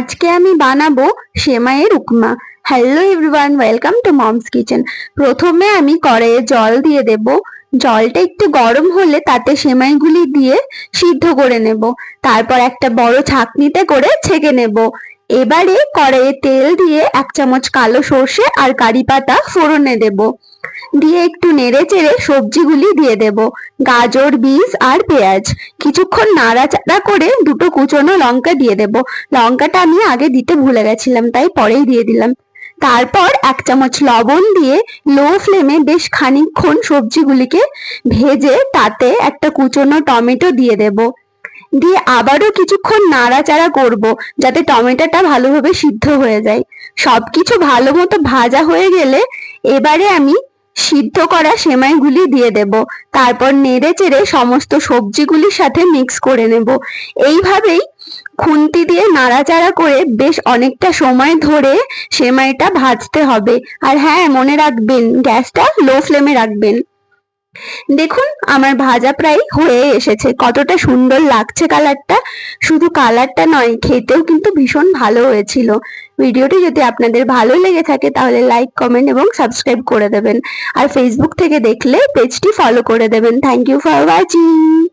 আজকে আমি বানাবো সেমাইয়ের উপমা। Hello everyone, welcome to moms kitchen. প্রথমে আমি কড়াইয়ে জল দিয়ে দেব। জলটা একটু গরম হলে তাতে সেমাইগুলি দিয়ে সিদ্ধ করে নেব। তারপর একটা বড় ছাঁকনিতে করে ছেঁকে নেব। এবারে কড়াইয়ে তেল দিয়ে 1 চামচ কালো সর্ষে আর কারি পাতা ফোড়নে দেব। দিয়ে একটু নেড়ে চেড়ে সবজিগুলি দিয়ে দেব। গাজর, বিনস আর পেঁয়াজ। কিছুক্ষণ নাড়াচাড়া করে দুটো কুচনো লঙ্কা দিয়ে দেব। লঙ্কাটা আমি আগে দিতে ভুলে গেছিলাম, তাই পরেই দিয়ে দিলাম। তারপর 1 চামচ লবণ দিয়ে লো ফ্লেমে বেশ খানিকক্ষণ সবজিগুলিকে ভেজে তাতে একটা কুচনো টমেটো দিয়ে দেব। দিয়ে আবারও কিছুক্ষণ নাড়াচাড়া করব যাতে টমেটোটা ভালোভাবে সিদ্ধ হয়ে যায়। সবকিছু ভালো মতো ভাজা হয়ে গেলে এবারে আমি সিদ্ধ করা সেমাইগুলি দিয়ে দেব। তারপর নেড়ে চেড়ে সমস্ত সবজিগুলির সাথে মিক্স করে নেব। এইভাবেই খুন্তি দিয়ে নাড়াচাড়া করে বেশ অনেকটা সময় ধরে সেমাইটা ভাজতে হবে। আর হ্যাঁ, মনে রাখবেন গ্যাসটা লো ফ্লেমে রাখবেন। দেখুন আমার ভাজা প্রায় হয়ে এসেছে। কতটা সুন্দর লাগছে কালারটা। শুধু কালারটা নয়, খেতেও কিন্তু ভীষণ ভালো হয়েছিল। ভিডিওটি যদি আপনাদের ভালো লেগে থাকে তাহলে লাইক, কমেন্ট এবং সাবস্ক্রাইব করে দেবেন। আর ফেসবুক থেকে দেখলে পেজটি ফলো করে দেবেন। Thank you for watching.